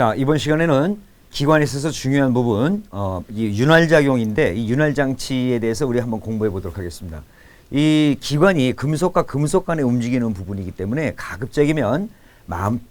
자, 이번 시간에는 기관에 있어서 중요한 부분, 이 윤활작용인데 이 윤활장치에 대해서 우리 한번 공부해 보도록 하겠습니다. 이 기관이 금속과 금속 간에 움직이는 부분이기 때문에 가급적이면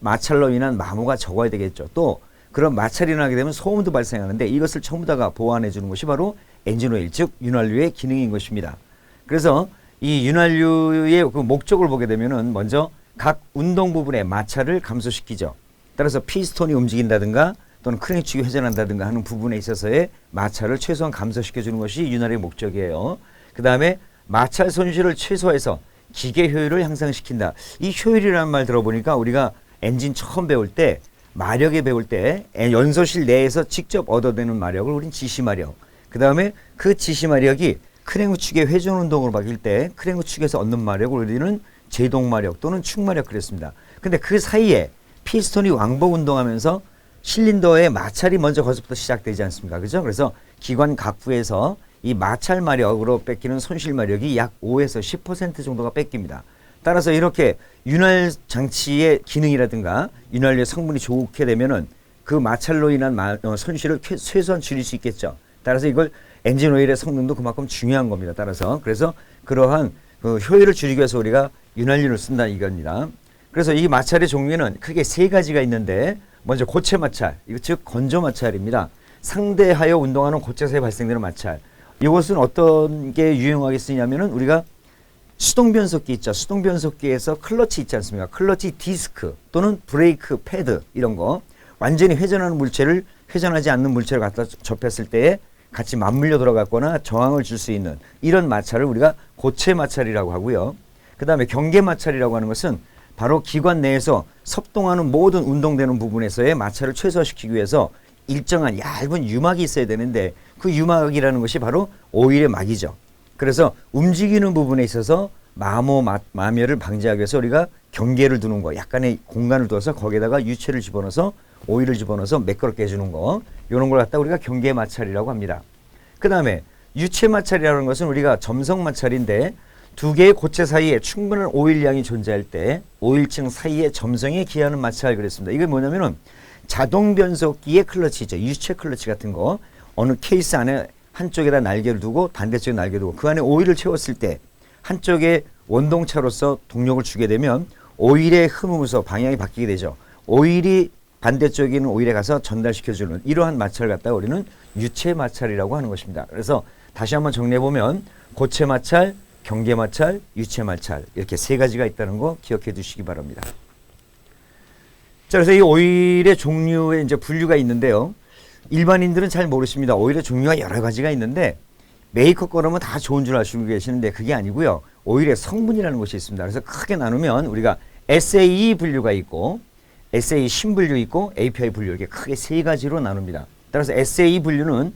마찰로 인한 마모가 적어야 되겠죠. 또 그런 마찰이 나게 되면 소음도 발생하는데 이것을 전부 다가 보완해 주는 것이 바로 엔진오일, 즉 윤활유의 기능인 것입니다. 그래서 이 윤활유의 그 목적을 보게 되면은 먼저 각 운동 부분의 마찰을 감소시키죠. 따라서 피스톤이 움직인다든가 또는 크랭크축이 회전한다든가 하는 부분에 있어서의 마찰을 최소한 감소시켜 주는 것이 윤활의 목적이에요. 그 다음에 마찰 손실을 최소화해서 기계 효율을 향상시킨다. 이 효율이라는 말 들어보니까 우리가 엔진 처음 배울 때 마력에 배울 때 연소실 내에서 직접 얻어내는 마력을 우린 지시마력, 그 다음에 그 지시마력이 크랭크축의 회전 운동으로 바뀔 때 크랭크축에서 얻는 마력을 우리는 제동마력 또는 축마력 그랬습니다. 근데 그 사이에 피스톤이 왕복 운동하면서 실린더의 마찰이 먼저 거기서부터 시작되지 않습니까? 그죠? 그래서 기관 각부에서 이 마찰 마력으로 뺏기는 손실 마력이 약 5에서 10% 정도가 뺏깁니다. 따라서 이렇게 윤활 장치의 기능이라든가 윤활유의 성분이 좋게 되면은 그 마찰로 인한 손실을 최소한 줄일 수 있겠죠. 따라서 이걸 엔진 오일의 성능도 그만큼 중요한 겁니다. 따라서 그래서 그러한 그 효율을 줄이기 위해서 우리가 윤활유를 쓴다 이겁니다. 그래서 이 마찰의 종류는 크게 세 가지가 있는데 먼저 고체 마찰, 이거 즉 건조 마찰입니다. 상대하여 운동하는 고체에서 발생되는 마찰. 이것은 어떤 게 유용하게 쓰냐면은 우리가 수동 변속기 있죠. 수동 변속기에서 클러치 있지 않습니까? 클러치 디스크 또는 브레이크 패드 이런 거 완전히 회전하는 물체를 회전하지 않는 물체를 갖다 접했을 때에 같이 맞물려 들어갔거나 저항을 줄 수 있는 이런 마찰을 우리가 고체 마찰이라고 하고요. 그 다음에 경계 마찰이라고 하는 것은 바로 기관 내에서 섭동하는 모든 운동되는 부분에서의 마찰을 최소화시키기 위해서 일정한 얇은 유막이 있어야 되는데 그 유막이라는 것이 바로 오일의 막이죠. 그래서 움직이는 부분에 있어서 마모를 방지하기 위해서 우리가 경계를 두는 거, 약간의 공간을 둬서 거기에다가 유체를 집어넣어서 오일을 집어넣어서 매끄럽게 해주는 거, 이런 걸 갖다 우리가 경계 마찰이라고 합니다. 그 다음에 유체 마찰이라는 것은 우리가 점성 마찰인데 두 개의 고체 사이에 충분한 오일량이 존재할 때 오일층 사이에 점성에 기하는 마찰 그랬습니다. 이게 뭐냐면은 자동 변속기의 클러치죠. 유체 클러치 같은 거 어느 케이스 안에 한쪽에다 날개를 두고 반대쪽에 날개 두고 그 안에 오일을 채웠을 때 한쪽에 원동차로서 동력을 주게 되면 오일의 흐름으로서 방향이 바뀌게 되죠. 오일이 반대쪽에 있는 오일에 가서 전달시켜주는 이러한 마찰을 갖다가 우리는 유체 마찰이라고 하는 것입니다. 그래서 다시 한번 정리해보면 고체 마찰, 경계 마찰, 유체 마찰 이렇게 세 가지가 있다는 거 기억해 두시기 바랍니다. 자, 그래서 이 오일의 종류에 이제 분류가 있는데요. 일반인들은 잘 모르십니다. 오일의 종류가 여러 가지가 있는데 메이커 거라면 다 좋은 줄 아시고 계시는데 그게 아니고요. 오일의 성분이라는 것이 있습니다. 그래서 크게 나누면 우리가 SAE 분류가 있고 SA 신분류 있고 API 분류 이렇게 크게 세 가지로 나눕니다. 따라서 SA 분류는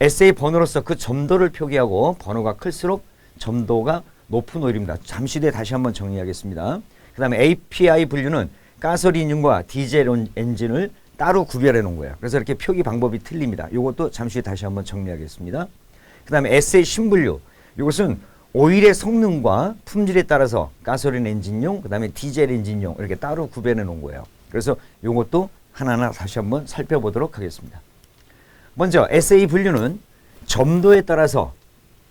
SA 번호로서 그 점도를 표기하고 번호가 클수록 점도가 높은 오일입니다. 잠시 뒤에 다시 한번 정리하겠습니다. 그 다음에 API 분류는 가솔린과 디젤 엔진을 따로 구별해 놓은 거예요. 그래서 이렇게 표기 방법이 틀립니다. 이것도 잠시 뒤에 다시 한번 정리하겠습니다. 그 다음에 SA 신분류. 이것은 오일의 성능과 품질에 따라서 가솔린 엔진용, 그 다음에 디젤 엔진용 이렇게 따로 구별해 놓은 거예요. 그래서 이것도 하나하나 다시 한번 살펴보도록 하겠습니다. 먼저 SA 분류는 점도에 따라서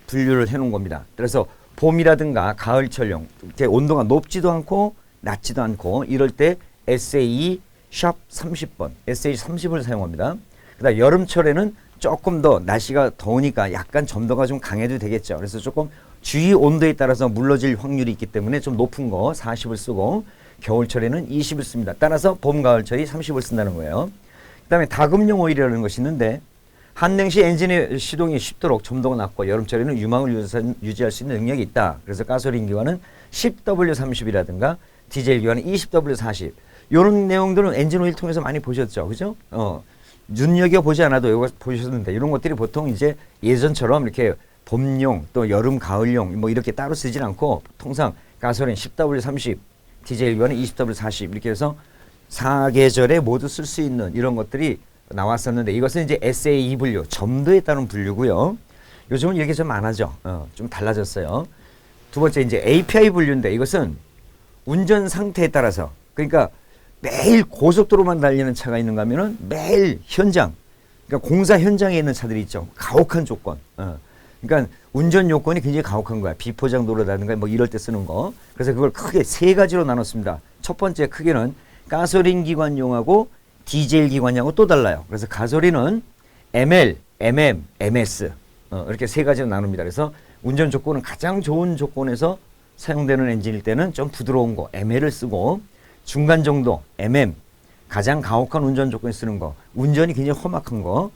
분류를 해놓은 겁니다. 그래서 봄이라든가 가을철용 이렇게 온도가 높지도 않고 낮지도 않고 이럴 때 SA 샵 30번, SA 30을 사용합니다. 그다음 여름철에는 조금 더 날씨가 더우니까 약간 점도가 좀 강해도 되겠죠. 그래서 조금 주위 온도에 따라서 물러질 확률이 있기 때문에 좀 높은 거 40을 쓰고 겨울철에는 20을 씁니다. 따라서 봄, 가을철이 30을 쓴다는 거예요. 그다음에 다금용 오일이라는 것이 있는데 한냉시 엔진의 시동이 쉽도록 점도가 낮고 여름철에는 유망을 유지할 수 있는 능력이 있다. 그래서 가솔린 기관은 10W30이라든가 디젤 기관은 20W40. 이런 내용들은 엔진 오일 통해서 많이 보셨죠. 그죠? 눈여겨보지 않아도 이거 보셨는데 이런 것들이 보통 이제 예전처럼 이렇게 봄용 또 여름, 가을용 뭐 이렇게 따로 쓰진 않고 통상 가솔린 10W30, 디젤 기관은 20W40 이렇게 해서 4계절에 모두 쓸 수 있는 이런 것들이 나왔었는데 이것은 이제 SA 분류, 점도에 따른 분류고요. 요즘은 이렇게 좀 많아져. 좀 달라졌어요. 두 번째 이제 API 분류인데 이것은 운전 상태에 따라서 그러니까 매일 고속도로만 달리는 차가 있는가 하면은 매일 현장, 그러니까 공사 현장에 있는 차들이 있죠. 가혹한 조건. 그러니까 운전 요건이 굉장히 가혹한 거야. 비포장 도로라든가 뭐 이럴 때 쓰는 거. 그래서 그걸 크게 세 가지로 나눴습니다. 첫 번째 크게는 가솔린 기관용하고 디젤 기관용하고 또 달라요. 그래서 가솔린은 ML, MM, MS 이렇게 세 가지로 나눕니다. 그래서 운전 조건은 가장 좋은 조건에서 사용되는 엔진일 때는 좀 부드러운 거 ML을 쓰고, 중간 정도 MM, 가장 가혹한 운전 조건에 쓰는 거, 운전이 굉장히 험악한 거,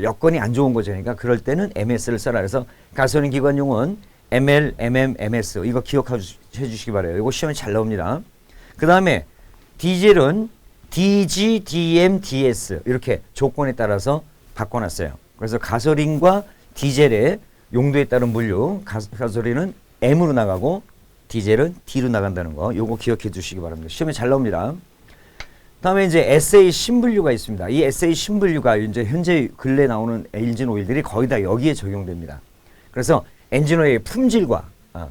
여건이 안 좋은 거죠. 그러니까 그럴 때는 MS를 써라. 그래서 가솔린 기관용은 ML, MM, MS 이거 기억해 주시기 바래요. 이거 시험에 잘 나옵니다. 그 다음에 디젤은 DG, DM, DS 이렇게 조건에 따라서 바꿔놨어요. 그래서 가솔린과 디젤의 용도에 따른 분류, 가솔린은 M으로 나가고 디젤은 D로 나간다는 거, 요거 기억해 주시기 바랍니다. 시험에 잘 나옵니다. 다음에 이제 SA 신분류가 있습니다. 이 SA 신분류가 이제 현재 근래 나오는 엔진 오일들이 거의 다 여기에 적용됩니다. 그래서 엔진 오일의 품질과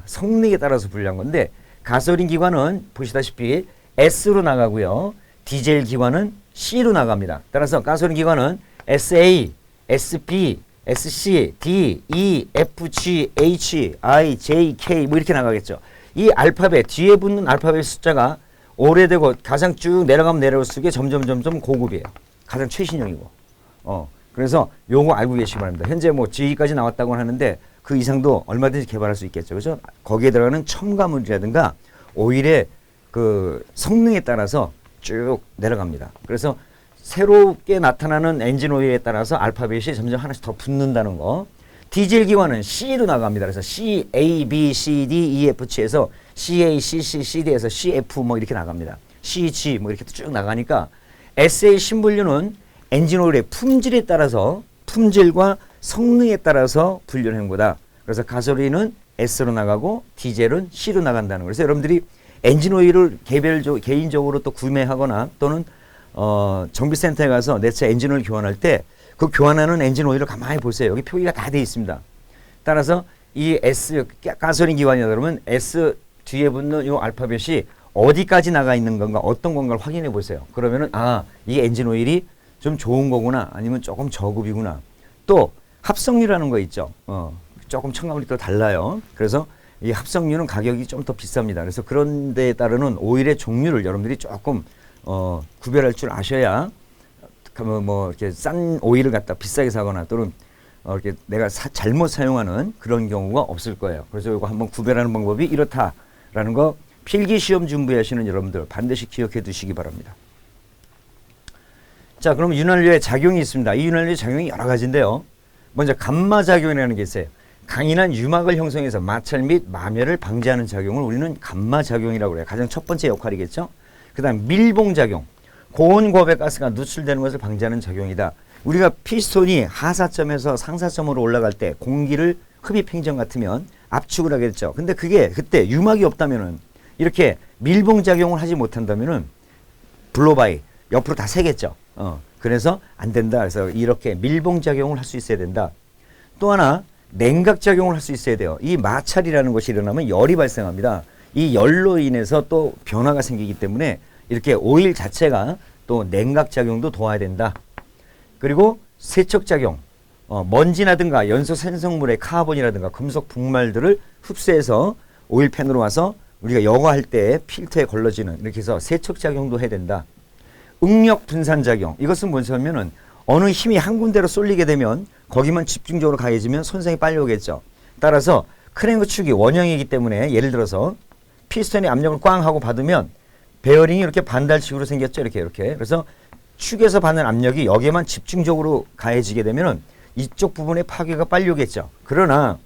성능에 따라서 분류한 건데, 가솔린 기관은 보시다시피 S로 나가고요. 디젤 기관은 C로 나갑니다. 따라서 가솔린 기관은 SA, SB, SC, D, E, F, G, H, I, J, K 뭐 이렇게 나가겠죠. 이 알파벳, 뒤에 붙는 알파벳 숫자가 오래되고 가장 쭉 내려가면 내려올수록 점점 고급이에요. 가장 최신형이고. 그래서 요거 알고 계시기 바랍니다. 현재 뭐 G까지 나왔다고 하는데 그 이상도 얼마든지 개발할 수 있겠죠. 그죠? 거기에 들어가는 첨가물이라든가 오일의 그 성능에 따라서 쭉 내려갑니다. 그래서 새롭게 나타나는 엔진 오일에 따라서 알파벳이 점점 하나씩 더 붙는다는 거. 디젤 기관은 C로 나갑니다. 그래서 C, A, B, C, D, E, F, G에서 C, A, C, C, C, D에서 C, F 뭐 이렇게 나갑니다. C, G 뭐 이렇게 쭉 나가니까 SA 신분류는 엔진 오일의 품질에 따라서, 품질과 성능에 따라서 분류하는 거다. 그래서 가솔린은 S로 나가고 디젤은 C로 나간다는 거예요. 그래서 여러분들이 엔진 오일을 개인적으로 또 구매하거나 또는 정비센터에 가서 내 차 엔진 오일 교환할 때 그 교환하는 엔진 오일을 가만히 보세요. 여기 표기가 다 돼 있습니다. 따라서 이 S, 가솔린 기관이다 그러면 S 뒤에 붙는 이 알파벳이 어디까지 나가 있는 건가, 어떤 건가를 확인해 보세요. 그러면은 이 엔진 오일이 좀 좋은 거구나, 아니면 조금 저급이구나. 또 합성유라는 거 있죠. 조금 첨가물이 또 달라요. 그래서 이 합성유는 가격이 좀 더 비쌉니다. 그래서 그런 데에 따르는 오일의 종류를 여러분들이 조금 구별할 줄 아셔야 뭐 이렇게 싼 오일을 갖다 비싸게 사거나 또는 이렇게 내가 잘못 사용하는 그런 경우가 없을 거예요. 그래서 이거 한번 구별하는 방법이 이렇다라는 거 필기 시험 준비하시는 여러분들 반드시 기억해 두시기 바랍니다. 자, 그럼 윤활유의 작용이 있습니다. 이 윤활유의 작용이 여러 가지인데요. 먼저 감마 작용이라는 게 있어요. 강인한 유막을 형성해서 마찰 및 마멸을 방지하는 작용을 우리는 감마 작용이라고 해요. 가장 첫 번째 역할이겠죠. 그다음 밀봉 작용. 고온 고압의 가스가 누출되는 것을 방지하는 작용이다. 우리가 피스톤이 하사점에서 상사점으로 올라갈 때 공기를 흡입 행정 같으면 압축을 하겠죠. 근데 그게 그때 유막이 없다면은 이렇게 밀봉 작용을 하지 못한다면은 블로바이 옆으로 다 새겠죠. 그래서 안 된다. 그래서 이렇게 밀봉 작용을 할 수 있어야 된다. 또 하나 냉각 작용을 할 수 있어야 돼요. 이 마찰이라는 것이 일어나면 열이 발생합니다. 이 열로 인해서 또 변화가 생기기 때문에 이렇게 오일 자체가 또 냉각 작용도 도와야 된다. 그리고 세척 작용, 먼지라든가 연소 생성물의 카본이라든가 금속 분말들을 흡수해서 오일팬으로 와서 우리가 여과할 때 필터에 걸러지는, 이렇게 해서 세척 작용도 해야 된다. 응력 분산 작용, 이것은 뭐냐면은 어느 힘이 한 군데로 쏠리게 되면 거기만 집중적으로 가해지면 손상이 빨리 오겠죠. 따라서 크랭크 축이 원형이기 때문에 예를 들어서 피스톤이 압력을 꽝 하고 받으면 베어링이 이렇게 반달식으로 생겼죠. 이렇게. 그래서 축에서 받는 압력이 여기에만 집중적으로 가해지게 되면은 이쪽 부분에 파괴가 빨리 오겠죠. 그러나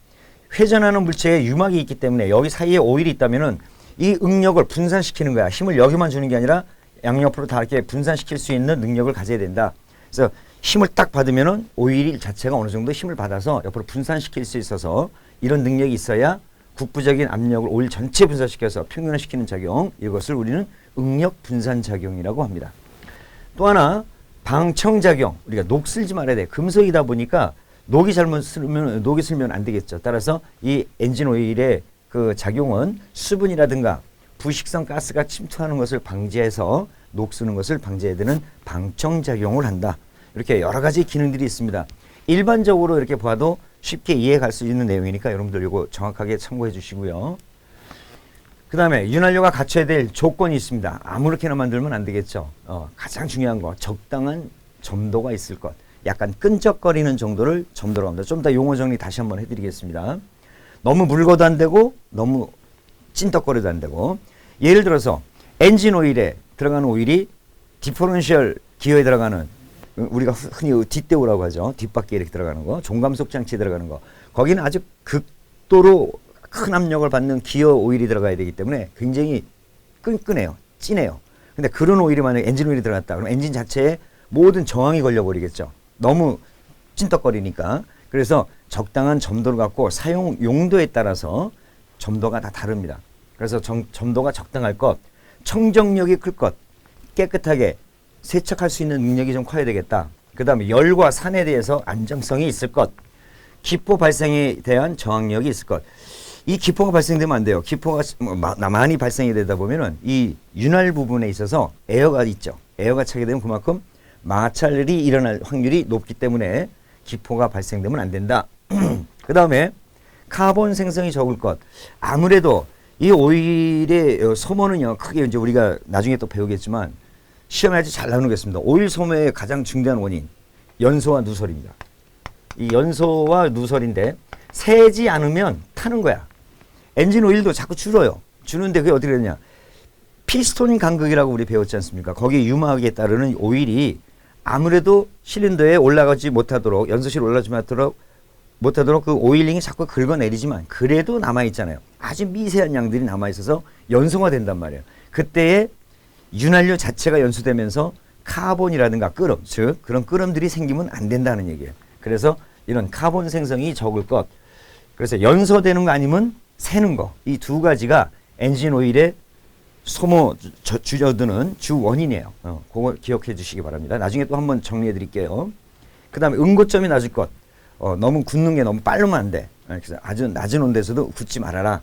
회전하는 물체에 유막이 있기 때문에 여기 사이에 오일이 있다면은 이 응력을 분산시키는 거야. 힘을 여기만 주는 게 아니라 양옆으로 다 이렇게 분산시킬 수 있는 능력을 가져야 된다. 그래서 힘을 딱 받으면은 오일 자체가 어느 정도 힘을 받아서 옆으로 분산시킬 수 있어서 이런 능력이 있어야 국부적인 압력을 오일 전체 분산시켜서 평균화시키는 작용, 이것을 우리는 응력 분산 작용이라고 합니다. 또 하나 방청 작용, 우리가 녹 쓸지 말아야 돼. 금속이다 보니까 녹이 슬면 안 되겠죠. 따라서 이 엔진 오일의 그 작용은 수분이라든가 부식성 가스가 침투하는 것을 방지해서 녹쓰는 것을 방지해야 되는 방청작용을 한다. 이렇게 여러 가지 기능들이 있습니다. 일반적으로 이렇게 봐도 쉽게 이해할 수 있는 내용이니까 여러분들 이거 정확하게 참고해 주시고요. 그 다음에 윤활유가 갖춰야 될 조건이 있습니다. 아무렇게나 만들면 안 되겠죠. 가장 중요한 거 적당한 점도가 있을 것. 약간 끈적거리는 정도를 점도라고 합니다. 좀 더 용어 정리 다시 한번 해드리겠습니다. 너무 묽어도 안 되고 너무 찐떡거려도 안 되고, 예를 들어서 엔진 오일에 들어가는 오일이 디퍼런셜 기어에 들어가는, 우리가 흔히 뒷대우라고 하죠. 뒷바퀴에 이렇게 들어가는 거, 종감속 장치에 들어가는 거, 거기는 아주 극도로 큰 압력을 받는 기어 오일이 들어가야 되기 때문에 굉장히 끈끈해요. 진해요. 근데 그런 오일이 만약에 엔진 오일이 들어갔다 그러면 엔진 자체에 모든 저항이 걸려버리겠죠. 너무 찐떡거리니까. 그래서 적당한 점도를 갖고 사용 용도에 따라서 점도가 다 다릅니다. 그래서 점도가 적당할 것, 청정력이 클 것, 깨끗하게 세척할 수 있는 능력이 좀 커야 되겠다. 그 다음에 열과 산에 대해서 안정성이 있을 것, 기포 발생에 대한 저항력이 있을 것. 이 기포가 발생되면 안 돼요. 기포가 많이 발생이 되다 보면은 이 윤활 부분에 있어서 에어가 있죠. 에어가 차게 되면 그만큼 마찰이 일어날 확률이 높기 때문에 기포가 발생되면 안 된다. 그 다음에 카본 생성이 적을 것. 아무래도 이 오일의 소모는요, 크게 이제 우리가 나중에 또 배우겠지만 시험에 아주 잘 나오는 게 있습니다. 오일 소모의 가장 중대한 원인, 연소와 누설입니다. 이 연소와 누설인데 새지 않으면 타는 거야. 엔진 오일도 자꾸 줄어요. 주는데 그게 어떻게 되냐. 피스톤 간극이라고 우리 배웠지 않습니까? 거기 유막에 따르는 오일이 아무래도 실린더에 올라가지 못하도록, 연소실 올라가지 못하도록 그 오일링이 자꾸 긁어내리지만 그래도 남아있잖아요. 아주 미세한 양들이 남아있어서 연소가 된단 말이에요. 그때에 윤활유 자체가 연소되면서 카본이라든가 끄럼, 즉 그런 끄럼들이 생기면 안 된다는 얘기예요. 그래서 이런 카본 생성이 적을 것. 그래서 연소되는 거 아니면 새는 거. 이 두 가지가 엔진 오일의 소모 줄어드는 주 원인이에요. 그거 기억해 주시기 바랍니다. 나중에 또 한번 정리해 드릴게요. 그 다음에 응고점이 낮을 것. 너무 굳는 게 너무 빠르면 안 돼. 그래서 아주 낮은 온도에서도 굳지 말아라.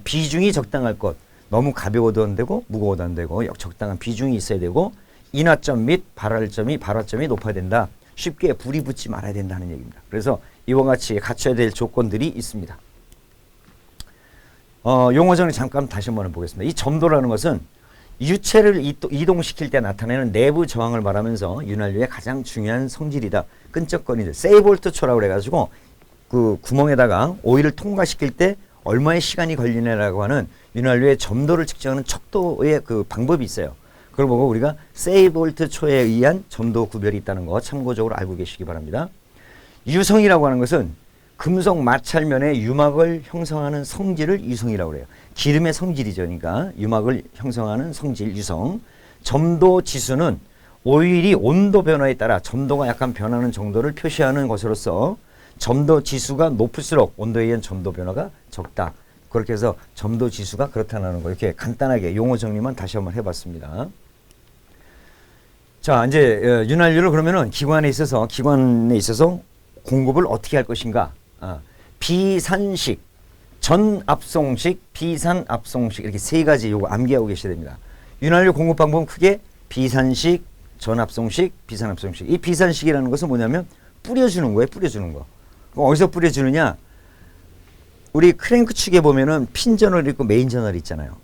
비중이 적당할 것. 너무 가벼워도 안 되고 무거워도 안 되고 적당한 비중이 있어야 되고, 인화점 및 발화점이 높아야 된다. 쉽게 불이 붙지 말아야 된다는 얘기입니다. 그래서 이와 같이 갖춰야 될 조건들이 있습니다. 용어 정리 잠깐 다시 한번 보겠습니다. 이 점도라는 것은 유체를 이동시킬 때 나타내는 내부 저항을 말하면서 윤활유의 가장 중요한 성질이다. 끈적거리는 세이볼트초라고 그래가지고 그 구멍에다가 오일을 통과시킬 때 얼마의 시간이 걸리냐라고 하는 윤활유의 점도를 측정하는 척도의 그 방법이 있어요. 그걸 보고 우리가 세이볼트초에 의한 점도 구별이 있다는 거 참고적으로 알고 계시기 바랍니다. 유성이라고 하는 것은 금속 마찰면에 유막을 형성하는 성질을 유성이라고 그래요. 기름의 성질이죠. 그러니까 유막을 형성하는 성질, 유성. 점도 지수는 오일이 온도 변화에 따라 점도가 약간 변하는 정도를 표시하는 것으로서 점도 지수가 높을수록 온도에 의한 점도 변화가 적다. 그렇게 해서 점도 지수가 그렇다는 거, 이렇게 간단하게 용어 정리만 다시 한번 해봤습니다. 자, 이제 윤활유를 그러면은 기관에 있어서 공급을 어떻게 할 것인가? 비산식, 전압송식, 비산압송식, 이렇게 세 가지 요거 암기하고 계셔야 됩니다. 윤활유 공급 방법은 크게 비산식, 전압송식, 비산압송식. 이 비산식이라는 것은 뭐냐면 뿌려주는 거예요. 뿌려주는 거. 어디서 뿌려주느냐? 우리 크랭크 축에 보면은 핀 저널이 있고 메인 저널이 있잖아요.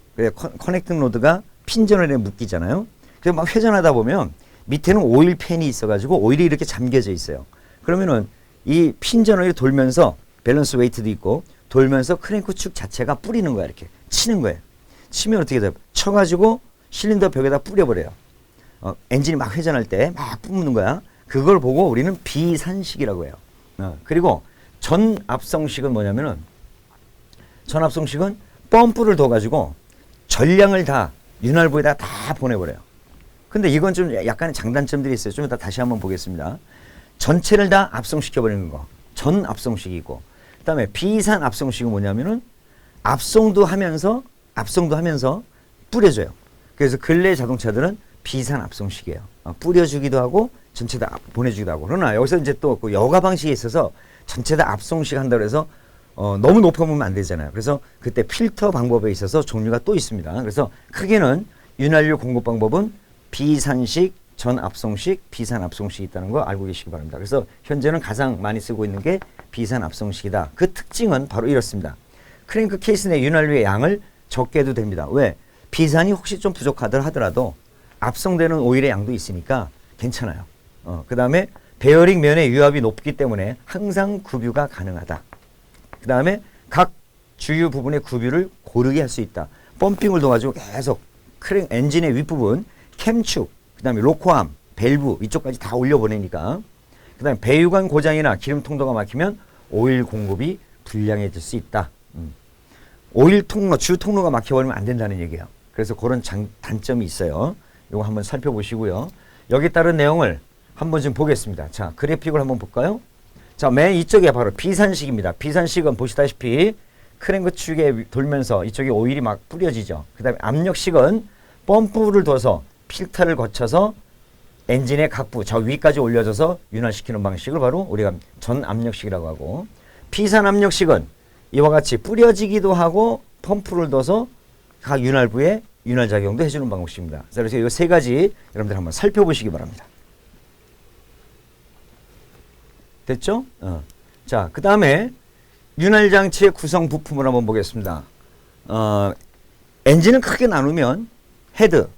커넥팅 로드가 핀 저널에 묶이잖아요. 그래서 막 회전하다 보면 밑에는 오일 팬이 있어가지고 오일이 이렇게 잠겨져 있어요. 그러면은 이 핀 저널이 돌면서 밸런스 웨이트도 있고 돌면서 크랭크 축 자체가 뿌리는 거야. 이렇게 치는 거예요. 치면 어떻게 돼요? 쳐가지고 실린더 벽에다 뿌려버려요. 엔진이 막 회전할 때 막 뿜는 거야. 그걸 보고 우리는 비산식이라고 해요. 그리고 전압성식은 뭐냐면은, 전압성식은 펌프를 둬가지고 전량을 다 윤활부에다 다 보내버려요. 근데 이건 좀 약간의 장단점들이 있어요. 좀 이따 다시 한번 보겠습니다. 전체를 다 압송시켜버리는 거, 전압송식이고, 그 다음에 비산압송식은 뭐냐면은 압송도 하면서 뿌려줘요. 그래서 근래 자동차들은 비산압송식이에요. 뿌려주기도 하고 전체 다 보내주기도 하고. 그러나 여기서 이제 또 그 여가 방식에 있어서 전체 다 압송식 한다고 해서 너무 높아보면 안 되잖아요. 그래서 그때 필터 방법에 있어서 종류가 또 있습니다. 그래서 크게는 윤활유 공급 방법은 비산식, 전압송식, 비산압송식이 있다는 거 알고 계시기 바랍니다. 그래서 현재는 가장 많이 쓰고 있는 게 비산압송식이다. 그 특징은 바로 이렇습니다. 크랭크 케이스 내 윤활유의 양을 적게 해도 됩니다. 왜? 비산이 혹시 좀 부족하더라 하더라도 압송되는 오일의 양도 있으니까 괜찮아요. 그 다음에 베어링 면의 유압이 높기 때문에 항상 구뷰가 가능하다. 그 다음에 각 주유 부분의 구뷰를 고르게 할 수 있다. 펌핑을 도와주고 계속 엔진의 윗부분, 캠축, 그 다음에 로코암, 밸브 이쪽까지 다 올려보내니까 그 다음에 배유관 고장이나 기름 통로가 막히면 오일 공급이 불량해질 수 있다. 오일 통로, 주 통로가 막혀버리면 안 된다는 얘기예요. 그래서 그런 단점이 있어요. 이거 한번 살펴보시고요. 여기 따른 내용을 한번 좀 보겠습니다. 자, 그래픽을 한번 볼까요? 자, 맨 이쪽에 바로 비산식입니다. 비산식은 보시다시피 크랭크 축에 돌면서 이쪽에 오일이 막 뿌려지죠. 그 다음에 압력식은 펌프를 둬서 필터를 거쳐서 엔진의 각부 저 위까지 올려져서 윤활시키는 방식을 바로 우리가 전압력식이라고 하고, 비산압력식은 이와 같이 뿌려지기도 하고 펌프를 둬서 각 윤활부에 윤활작용도 해주는 방식입니다. 그래서 이 세 가지 여러분들 한번 살펴보시기 바랍니다. 됐죠? 자, 그 다음에 윤활장치의 구성 부품을 한번 보겠습니다. 엔진을 크게 나누면 헤드,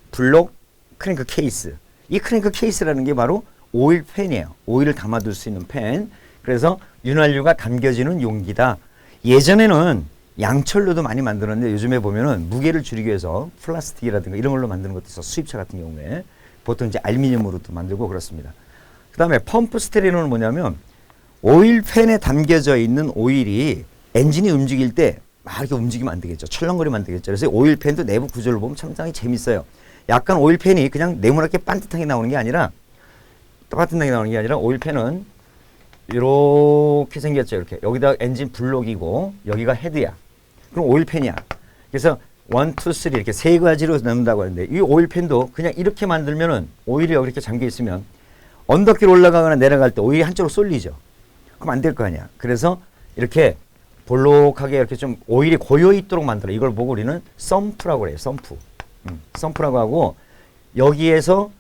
블록, 크랭크 케이스. 이 크랭크 케이스라는 게 바로 오일 팬이에요. 오일을 담아둘 수 있는 팬. 그래서 윤활유가 담겨지는 용기다. 예전에는 양철로도 많이 만들었는데 요즘에 보면은 무게를 줄이기 위해서 플라스틱이라든가 이런 걸로 만드는 것도 있어. 수입차 같은 경우에 보통 이제 알루미늄으로도 만들고 그렇습니다. 그 다음에 펌프 스테레오는 뭐냐면 오일 팬에 담겨져 있는 오일이 엔진이 움직일 때 막 이렇게 움직이면 안 되겠죠. 철렁거리면 안 되겠죠. 그래서 오일 팬도 내부 구조를 보면 상당히 재밌어요. 약간 오일 팬이 그냥 네모나게 반듯하게 나오는 게 아니라 반듯하게 나오는 게 아니라 오일 팬은 이렇게 생겼죠. 이렇게 여기다 엔진 블록이고 여기가 헤드야. 그럼 오일 팬이야. 그래서 1, 2, 3 이렇게 세 가지로 넣는다고 하는데 이 오일 팬도 그냥 이렇게 만들면은 오일이 여기 이렇게 잠겨 있으면 언덕길 올라가거나 내려갈 때 오일이 한쪽으로 쏠리죠. 그럼 안 될 거 아니야. 그래서 이렇게 볼록하게 이렇게 좀 오일이 고여 있도록 만들어. 이걸 보고 우리는 썸프라고 그래요. 썸프. 썸프라고 하고 여기에서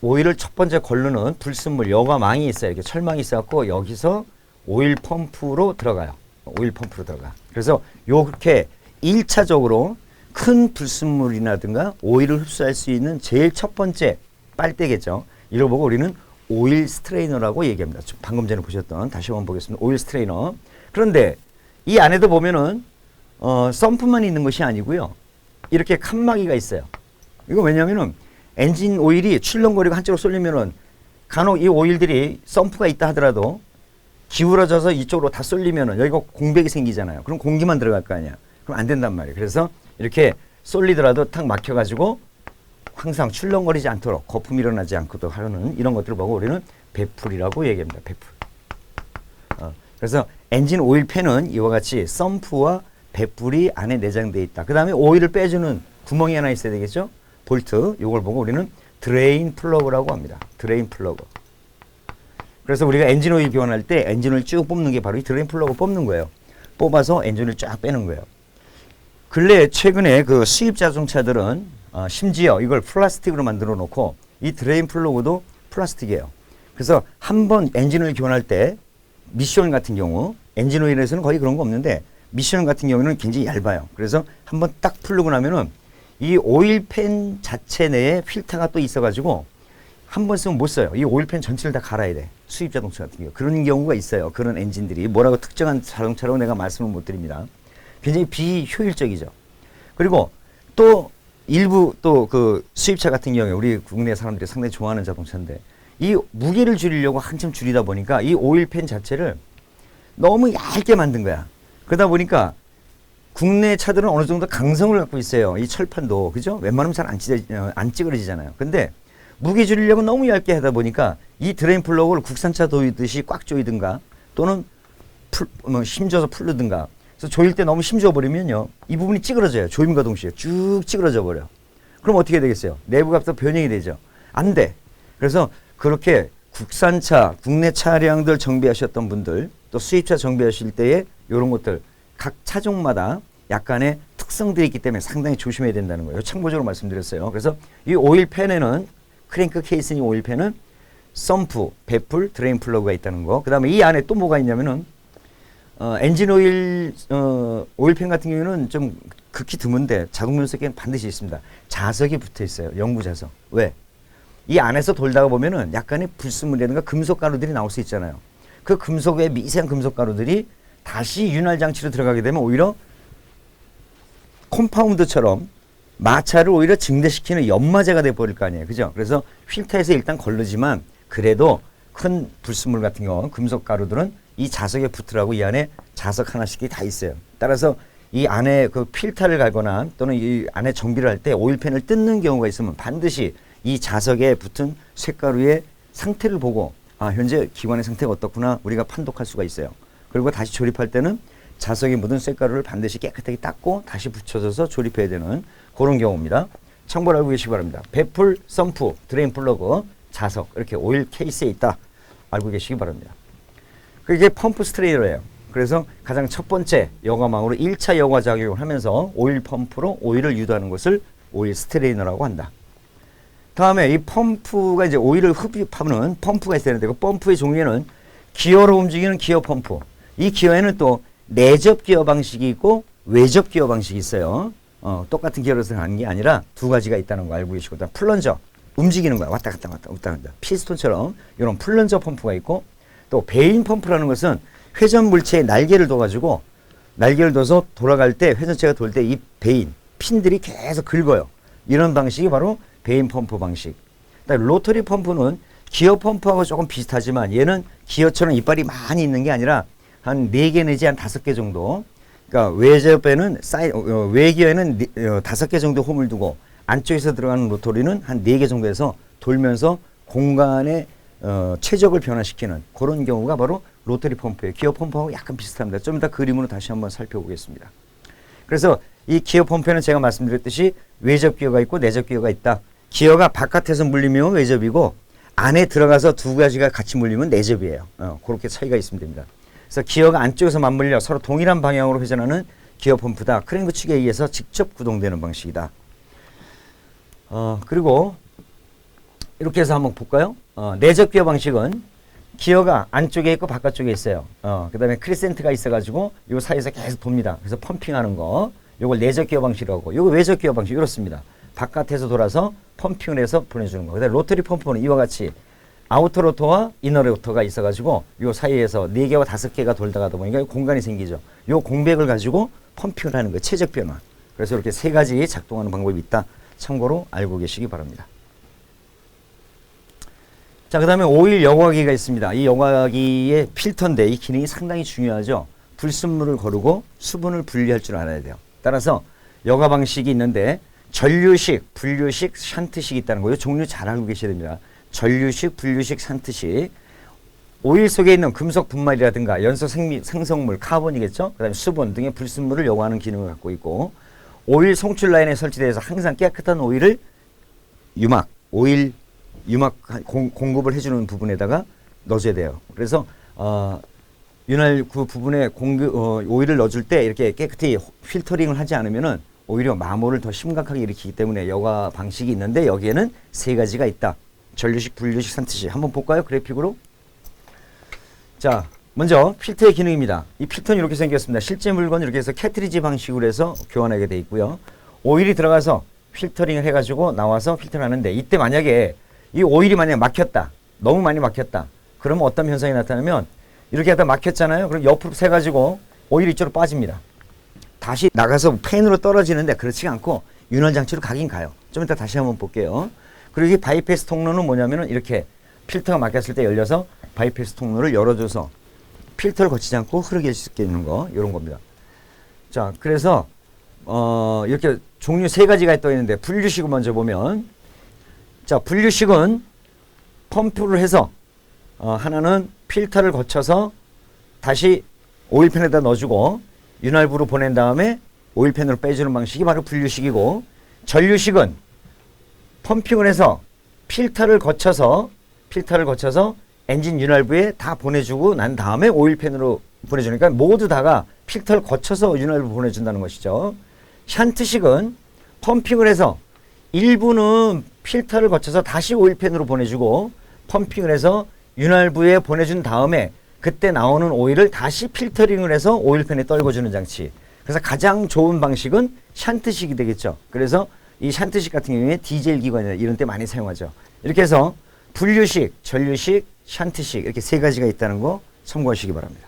오일을 첫 번째 걸르는 불순물 여과망이 있어요. 이렇게 철망이 있어갖고 여기서 오일 펌프로 들어가요. 오일 펌프로 들어가. 그래서 요렇게 1차적으로 큰 불순물이라든가 오일을 흡수할 수 있는 제일 첫 번째 빨대겠죠. 이걸 보고 우리는 오일 스트레이너라고 얘기합니다. 방금 전에 보셨던 다시 한번 보겠습니다. 오일 스트레이너. 그런데 이 안에도 보면은 썸프만 있는 것이 아니고요. 이렇게 칸막이가 있어요. 이거 왜냐면은 엔진 오일이 출렁거리고 한쪽으로 쏠리면은 간혹 이 오일들이 썸프가 있다 하더라도 기울어져서 이쪽으로 다 쏠리면은 여기가 공백이 생기잖아요. 그럼 공기만 들어갈 거 아니야. 그럼 안 된단 말이에요. 그래서 이렇게 쏠리더라도 탁 막혀가지고 항상 출렁거리지 않도록 거품이 일어나지 않도록 하는 이런 것들을 보고 우리는 배풀이라고 얘기합니다. 배풀. 그래서 엔진 오일 팬은 이와 같이 썸프와 배풀이 안에 내장되어 있다. 그 다음에 오일을 빼주는 구멍이 하나 있어야 되겠죠. 볼트. 이걸 보고 우리는 드레인 플러그라고 합니다. 드레인 플러그. 그래서 우리가 엔진 오일 교환할 때 엔진을 쭉 뽑는 게 바로 이 드레인 플러그 뽑는 거예요. 뽑아서 엔진을 쫙 빼는 거예요. 근래 최근에 그 수입 자동차들은 심지어 이걸 플라스틱으로 만들어 놓고 이 드레인 플러그도 플라스틱이에요. 그래서 한번 엔진을 교환할 때 미션 같은 경우 엔진 오일에서는 거의 그런 거 없는데 미션 같은 경우는 굉장히 얇아요. 그래서 한번 딱 풀르고 나면은 이 오일팬 자체 내에 필터가 또 있어가지고 한 번 쓰면 못 써요. 이 오일팬 전체를 다 갈아야 돼. 수입 자동차 같은 경우. 그런 경우가 있어요. 그런 엔진들이. 뭐라고 특정한 자동차라고 내가 말씀을 못 드립니다. 굉장히 비효율적이죠. 그리고 또 일부 또 그 수입차 같은 경우에 우리 국내 사람들이 상당히 좋아하는 자동차인데 이 무게를 줄이려고 한참 줄이다 보니까 이 오일팬 자체를 너무 얇게 만든 거야. 그러다 보니까 국내 차들은 어느 정도 강성을 갖고 있어요. 이 철판도. 그죠? 웬만하면 잘 안 찌그러지잖아요. 근데 무게 줄이려고 너무 얇게 하다 보니까 이 드레인 플러그를 국산차 조이듯이 꽉 조이든가 또는 힘줘서 풀르든가. 그래서 조일 때 너무 힘줘 버리면요. 이 부분이 찌그러져요. 조임과 동시에 쭉 찌그러져 버려. 그럼 어떻게 되겠어요? 내부값도 변형이 되죠. 안 돼. 그래서 그렇게 국산차, 국내 차량들 정비하셨던 분들 또 수입차 정비하실 때에 이런 것들 각 차종마다 약간의 특성들이 있기 때문에 상당히 조심해야 된다는 거예요. 참고적으로 말씀드렸어요. 그래서 이 오일팬에는 크랭크 케이스니 오일팬은 썸프, 배풀, 드레인 플러그가 있다는 거. 그 다음에 이 안에 또 뭐가 있냐면은 엔진 오일 오일팬 같은 경우에는 좀 극히 드문데 자동 변속기는 반드시 있습니다. 자석이 붙어 있어요. 영구 자석. 왜? 이 안에서 돌다가 보면은 약간의 불순물이라든가 금속 가루들이 나올 수 있잖아요. 그 금속의 미세한 금속 가루들이 다시 윤활 장치로 들어가게 되면 오히려 컴파운드처럼 마찰을 오히려 증대시키는 연마제가 돼 버릴 거 아니에요. 그죠? 그래서 필터에서 일단 걸르지만 그래도 큰 불순물 같은 경우 금속 가루들은 이 자석에 붙으라고 이 안에 자석 하나씩이 다 있어요. 따라서 이 안에 그 필터를 갈거나 또는 이 안에 정비를 할 때 오일팬을 뜯는 경우가 있으면 반드시 이 자석에 붙은 쇳가루의 상태를 보고 현재 기관의 상태가 어떻구나 우리가 판독할 수가 있어요. 그리고 다시 조립할 때는 자석에 묻은 쇳가루를 반드시 깨끗하게 닦고 다시 붙여줘서 조립해야 되는 그런 경우입니다. 참고를 알고 계시기 바랍니다. 배풀, 썸프, 드레인 플러그, 자석 이렇게 오일 케이스에 있다. 알고 계시기 바랍니다. 그게 펌프 스트레이너예요. 그래서 가장 첫 번째 여과망으로 1차 여과 작용을 하면서 오일 펌프로 오일을 유도하는 것을 오일 스트레이너라고 한다. 다음에 이 펌프가 이제 오일을 흡입하는 펌프가 있어야 되는데 그 펌프의 종류에는 기어로 움직이는 기어 펌프. 이 기어에는 또 내접 기어 방식이 있고 외접 기어 방식이 있어요. 똑같은 기어로서 하는 게 아니라 두 가지가 있다는 거 알고 계시고 플런저 움직이는 거야. 왔다 갔다 왔다 갔다. 피스톤처럼 이런 플런저 펌프가 있고 또 베인 펌프라는 것은 회전 물체에 날개를 둬가지고 날개를 둬서 돌아갈 때 회전체가 돌 때 이 베인 핀들이 계속 긁어요. 이런 방식이 바로 베인 펌프 방식. 그다음에 로터리 펌프는 기어 펌프하고 조금 비슷하지만 얘는 기어처럼 이빨이 많이 있는 게 아니라 한 4개 내지 한 5개 정도. 그러니까 외접에는 외기어에는 5개 정도 홈을 두고 안쪽에서 들어가는 로터리는 한 4개 정도 해서 돌면서 공간의 최적을 변화시키는 그런 경우가 바로 로터리 펌프예요. 기어 펌프하고 약간 비슷합니다. 좀 이따 그림으로 다시 한번 살펴보겠습니다. 그래서 이 기어 펌프에는 제가 말씀드렸듯이 외접 기어가 있고 내접 기어가 있다. 기어가 바깥에서 물리면 외접이고 안에 들어가서 두 가지가 같이 물리면 내접이에요. 그렇게 차이가 있으면 됩니다. 그래서 기어가 안쪽에서 맞물려 서로 동일한 방향으로 회전하는 기어 펌프다. 크랭크 축에 의해서 직접 구동되는 방식이다. 그리고 이렇게 해서 한번 볼까요? 내접 기어 방식은 기어가 안쪽에 있고 바깥쪽에 있어요. 그 다음에 크리센트가 있어가지고 요 사이에서 계속 돕니다. 그래서 펌핑하는 거. 요걸 내접 기어 방식이라고 하고 요거 외접 기어 방식 이렇습니다. 바깥에서 돌아서 펌핑을 해서 보내주는 거. 그 다음에 로터리 펌프는 이와 같이 아우터 로터와 이너 로터가 있어가지고 요 사이에서 4개와 5개가 돌다가 보니까 공간이 생기죠. 요 공백을 가지고 펌핑을 하는 거예요. 최적 변화. 그래서 이렇게 3가지 작동하는 방법이 있다. 참고로 알고 계시기 바랍니다. 자, 그 다음에 오일 여과기가 있습니다. 이 여과기의 필터인데 이 기능이 상당히 중요하죠. 불순물을 거르고 수분을 분리할 줄 알아야 돼요. 따라서 여과 방식이 있는데 전류식, 분류식, 샨트식이 있다는 거예요. 종류 잘 알고 계셔야 됩니다. 전류식, 분류식, 샨트식. 오일 속에 있는 금속 분말이라든가 연소 생성물, 카본이겠죠. 그 다음에 수분 등의 불순물을 여과하는 기능을 갖고 있고 오일 송출 라인에 설치되어서 항상 깨끗한 오일을 오일 유막 공급을 해주는 부분에다가 넣어줘야 돼요. 그래서 윤활 그 부분에 오일을 넣어줄 때 이렇게 깨끗이 필터링을 하지 않으면은 오히려 마모를 더 심각하게 일으키기 때문에 여과 방식이 있는데 여기에는 3가지가 있다. 전류식, 분류식, 샨트식. 한번 볼까요? 그래픽으로. 자, 먼저 필터의 기능입니다. 이 필터는 이렇게 생겼습니다. 실제 물건 이렇게 해서 캐트리지 방식으로 해서 교환하게 돼 있고요. 오일이 들어가서 필터링을 해가지고 나와서 필터를 하는데 이때 만약에 이 오일이 만약에 막혔다. 너무 많이 막혔다. 그러면 어떤 현상이 나타나면 이렇게 하다 막혔잖아요. 그럼 옆으로 새가지고 오일이 이쪽으로 빠집니다. 다시 나가서 팬으로 떨어지는데 그렇지 않고 윤활장치로 가긴 가요. 좀 이따 다시 한번 볼게요. 그리고 이 바이패스 통로는 뭐냐면은 이렇게 필터가 막혔을 때 열려서 바이패스 통로를 열어줘서 필터를 거치지 않고 흐르게 할 수 있게 있는 거 이런 겁니다. 자, 그래서 이렇게 종류 3가지가 떠 있는데 분류식을 먼저 보면 자, 분류식은 펌프를 해서 하나는 필터를 거쳐서 다시 오일팬에다 넣어주고 윤활부로 보낸 다음에 오일팬으로 빼주는 방식이 바로 분류식이고 전류식은 펌핑을 해서 필터를 거쳐서 엔진 윤활부에 다 보내주고 난 다음에 오일팬으로 보내주니까 모두 다가 필터를 거쳐서 윤활부 보내준다는 것이죠. 샨트식은 펌핑을 해서 일부는 필터를 거쳐서 다시 오일팬으로 보내주고 펌핑을 해서 윤활부에 보내준 다음에 그때 나오는 오일을 다시 필터링을 해서 오일팬에 떨궈주는 장치. 그래서 가장 좋은 방식은 샨트식이 되겠죠. 그래서 이 샨트식 같은 경우에 디젤 기관이나 이런 때 많이 사용하죠. 이렇게 해서 분류식, 전류식, 샨트식 이렇게 세 가지가 있다는 거 참고하시기 바랍니다.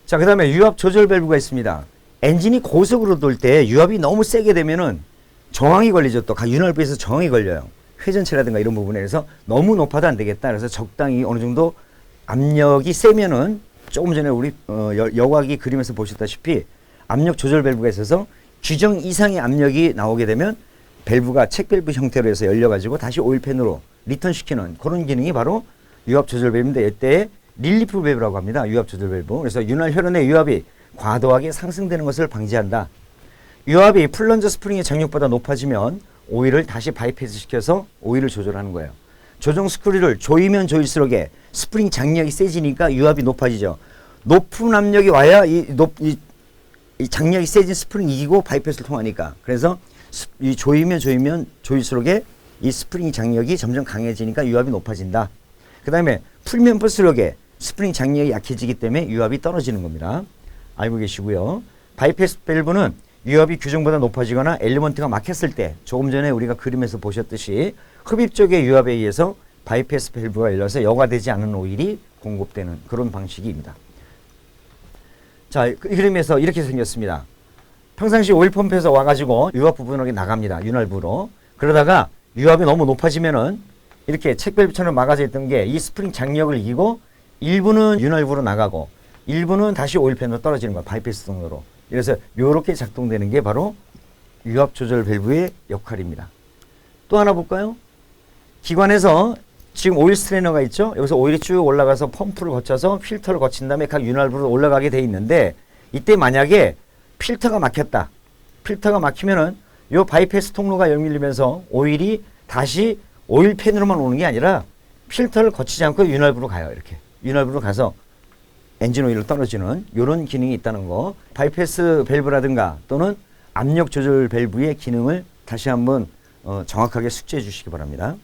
자, 그 다음에 유압 조절 밸브가 있습니다. 엔진이 고속으로 돌 때 유압이 너무 세게 되면은 저항이 걸리죠. 또 윤활부에서 저항이 걸려요. 회전체라든가 이런 부분에서 너무 높아도 안 되겠다. 그래서 적당히 어느 정도 압력이 세면은 조금 전에 우리 여과기 그림에서 보셨다시피 압력 조절 밸브가 있어서 규정 이상의 압력이 나오게 되면 밸브가 책 밸브 형태로 해서 열려가지고 다시 오일팬으로 리턴시키는 그런 기능이 바로 유압 조절 밸브인데 이때 릴리프 밸브라고 합니다. 유압 조절 밸브. 그래서 윤활 혈연의 유압이 과도하게 상승되는 것을 방지한다. 유압이 플런저 스프링의 장력보다 높아지면 오일을 다시 바이패스 시켜서 오일을 조절하는 거예요. 조정 스크류를 조이면 조일수록에 스프링 장력이 세지니까 유압이 높아지죠. 높은 압력이 와야 이 장력이 세진 스프링이 이기고 바이패스를 통하니까. 그래서 이 조이면 조일수록에 이 스프링 장력이 점점 강해지니까 유압이 높아진다. 그 다음에 풀면 풀수록에 스프링 장력이 약해지기 때문에 유압이 떨어지는 겁니다. 알고 계시고요. 바이패스 밸브는 유압이 규정보다 높아지거나 엘리먼트가 막혔을 때 조금 전에 우리가 그림에서 보셨듯이 흡입 쪽의 유압에 의해서 바이패스 밸브가 열려서 여과되지 않은 오일이 공급되는 그런 방식입니다. 자, 이 그림에서 이렇게 생겼습니다. 평상시 오일 펌프에서 와가지고 유압 부분으로 나갑니다. 윤활부로. 그러다가 유압이 너무 높아지면은 이렇게 책 밸브처럼 막아져 있던 게 이 스프링 장력을 이기고 일부는 윤활부로 나가고 일부는 다시 오일팬으로 떨어지는 거야. 바이패스 통로로. 그래서 이렇게 작동되는 게 바로 유압 조절 밸브의 역할입니다. 또 하나 볼까요? 기관에서 지금 오일 스트레이너가 있죠. 여기서 오일이 쭉 올라가서 펌프를 거쳐서 필터를 거친 다음에 각 윤활부로 올라가게 돼 있는데 이때 만약에 필터가 막혔다. 필터가 막히면은 요 바이패스 통로가 열밀리면서 오일이 다시 오일팬으로만 오는 게 아니라 필터를 거치지 않고 윤활부로 가요. 이렇게 윤활부로 가서 엔진 오일을 떨어지는 이런 기능이 있다는 거. 바이패스 밸브라든가 또는 압력 조절 밸브의 기능을 다시 한번 정확하게 숙지해 주시기 바랍니다.